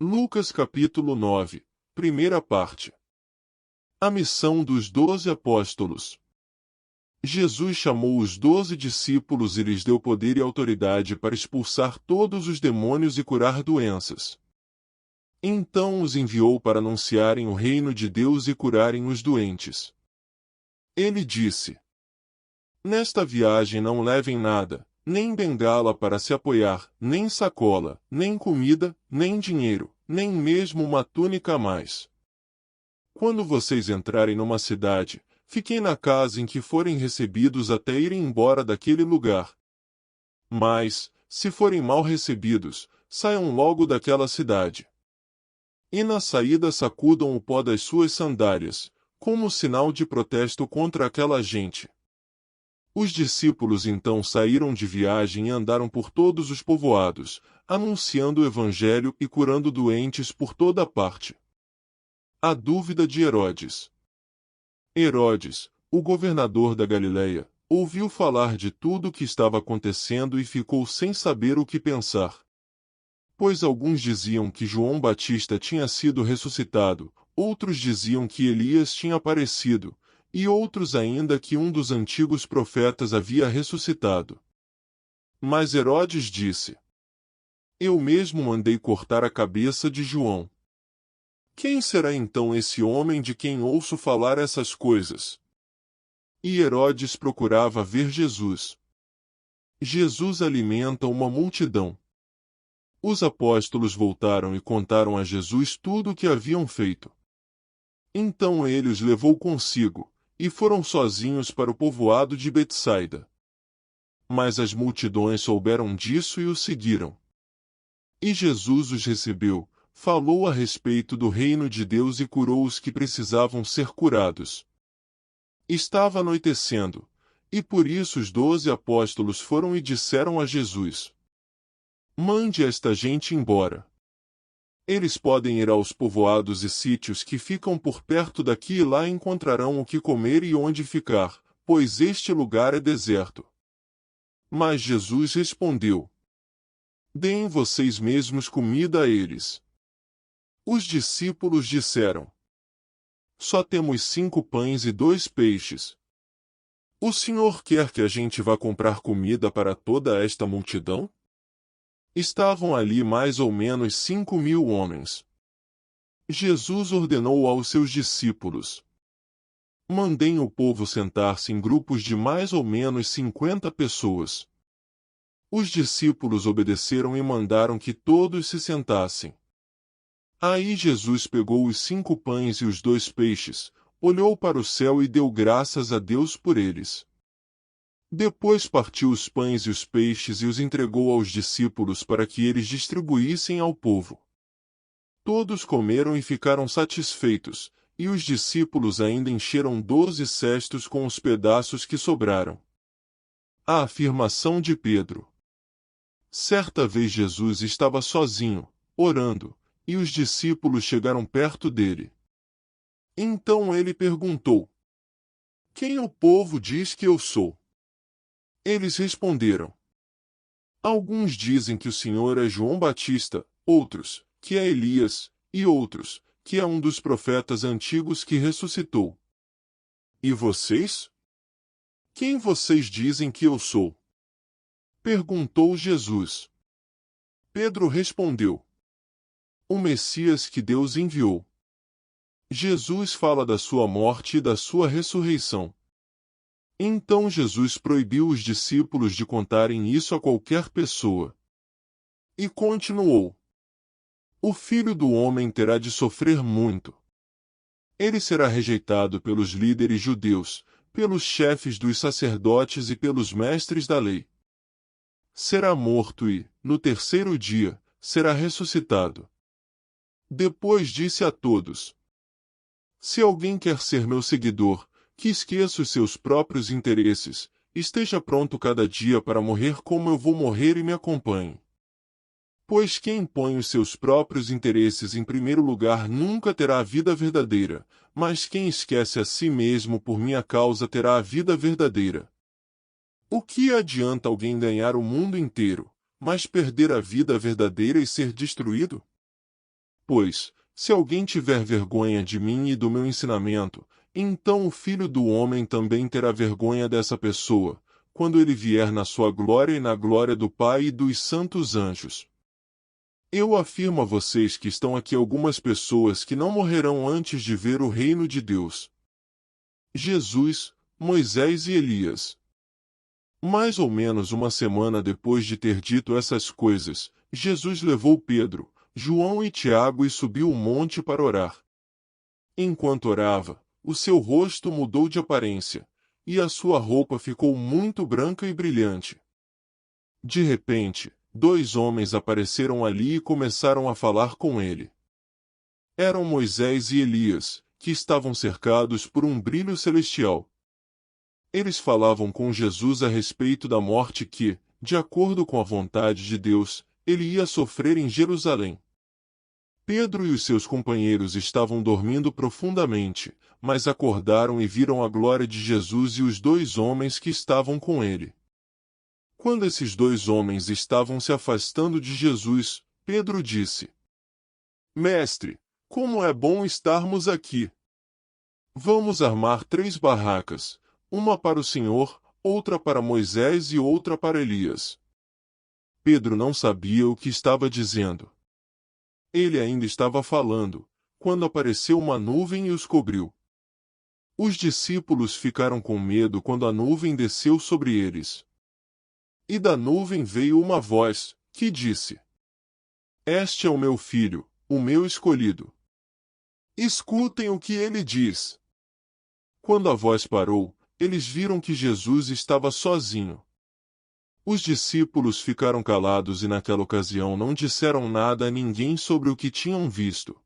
Lucas capítulo 9, primeira parte. A missão dos 12 apóstolos. Jesus chamou os 12 discípulos e lhes deu poder e autoridade para expulsar todos os demônios e curar doenças. Então os enviou para anunciarem o reino de Deus e curarem os doentes. Ele disse: Nesta viagem não levem nada, nem bengala para se apoiar, nem sacola, nem comida, nem dinheiro, nem mesmo uma túnica a mais. Quando vocês entrarem numa cidade, fiquem na casa em que forem recebidos até irem embora daquele lugar. Mas, se forem mal recebidos, saiam logo daquela cidade. E na saída sacudam o pó das suas sandálias, como sinal de protesto contra aquela gente. Os discípulos então saíram de viagem e andaram por todos os povoados, anunciando o evangelho e curando doentes por toda parte. A dúvida de Herodes. Herodes, o governador da Galileia, ouviu falar de tudo o que estava acontecendo e ficou sem saber o que pensar. Pois alguns diziam que João Batista tinha sido ressuscitado, outros diziam que Elias tinha aparecido, e outros ainda que um dos antigos profetas havia ressuscitado. Mas Herodes disse: Eu mesmo mandei cortar a cabeça de João. Quem será então esse homem de quem ouço falar essas coisas? E Herodes procurava ver Jesus. Jesus alimenta uma multidão. Os apóstolos voltaram e contaram a Jesus tudo o que haviam feito. Então ele os levou consigo, e foram sozinhos para o povoado de Betsaida. Mas as multidões souberam disso e o seguiram. E Jesus os recebeu, falou a respeito do reino de Deus e curou os que precisavam ser curados. Estava anoitecendo, e por isso os 12 apóstolos foram e disseram a Jesus: Mande esta gente embora. Eles podem ir aos povoados e sítios que ficam por perto daqui e lá encontrarão o que comer e onde ficar, pois este lugar é deserto. Mas Jesus respondeu: Deem vocês mesmos comida a eles. Os discípulos disseram: Só temos 5 pães e 2 peixes. O Senhor quer que a gente vá comprar comida para toda esta multidão? Estavam ali mais ou menos 5.000 homens. Jesus ordenou aos seus discípulos: Mandem o povo sentar-se em grupos de mais ou menos 50 pessoas. Os discípulos obedeceram e mandaram que todos se sentassem. Aí Jesus pegou os 5 pães e os 2 peixes, olhou para o céu e deu graças a Deus por eles. Depois partiu os pães e os peixes e os entregou aos discípulos para que eles distribuíssem ao povo. Todos comeram e ficaram satisfeitos, e os discípulos ainda encheram 12 cestos com os pedaços que sobraram. A afirmação de Pedro. Certa vez Jesus estava sozinho, orando, e os discípulos chegaram perto dele. Então ele perguntou: Quem o povo diz que eu sou? Eles responderam: Alguns dizem que o Senhor é João Batista, outros, que é Elias, e outros, que é um dos profetas antigos que ressuscitou. E vocês? Quem vocês dizem que eu sou? Perguntou Jesus. Pedro respondeu: O Messias que Deus enviou. Jesus fala da sua morte e da sua ressurreição. Então Jesus proibiu os discípulos de contarem isso a qualquer pessoa. E continuou: O Filho do Homem terá de sofrer muito. Ele será rejeitado pelos líderes judeus, pelos chefes dos sacerdotes e pelos mestres da lei. Será morto e, no terceiro dia, será ressuscitado. Depois disse a todos: Se alguém quer ser meu seguidor, que esqueça os seus próprios interesses, esteja pronto cada dia para morrer como eu vou morrer e me acompanhe. Pois quem põe os seus próprios interesses em primeiro lugar nunca terá a vida verdadeira, mas quem esquece a si mesmo por minha causa terá a vida verdadeira. O que adianta alguém ganhar o mundo inteiro, mas perder a vida verdadeira e ser destruído? pois, se alguém tiver vergonha de mim e do meu ensinamento, então o Filho do Homem também terá vergonha dessa pessoa, quando ele vier na sua glória e na glória do Pai e dos santos anjos. Eu afirmo a vocês que estão aqui algumas pessoas que não morrerão antes de ver o reino de Deus. Jesus, Moisés e Elias. Mais ou menos uma semana depois de ter dito essas coisas, Jesus levou Pedro, João e Tiago e subiu o monte para orar. Enquanto orava, o seu rosto mudou de aparência, e a sua roupa ficou muito branca e brilhante. De repente, 2 homens apareceram ali e começaram a falar com ele. Eram Moisés e Elias, que estavam cercados por um brilho celestial. Eles falavam com Jesus a respeito da morte que, de acordo com a vontade de Deus, ele ia sofrer em Jerusalém. Pedro e os seus companheiros estavam dormindo profundamente, mas acordaram e viram a glória de Jesus e os 2 homens que estavam com ele. Quando esses 2 homens estavam se afastando de Jesus, Pedro disse: Mestre, como é bom estarmos aqui! Vamos armar 3 barracas, uma para o Senhor, outra para Moisés e outra para Elias. Pedro não sabia o que estava dizendo. Ele ainda estava falando, quando apareceu uma nuvem e os cobriu. Os discípulos ficaram com medo quando a nuvem desceu sobre eles. E da nuvem veio uma voz, que disse: Este é o meu filho, o meu escolhido. Escutem o que ele diz. Quando a voz parou, eles viram que Jesus estava sozinho. Os discípulos ficaram calados e naquela ocasião não disseram nada a ninguém sobre o que tinham visto.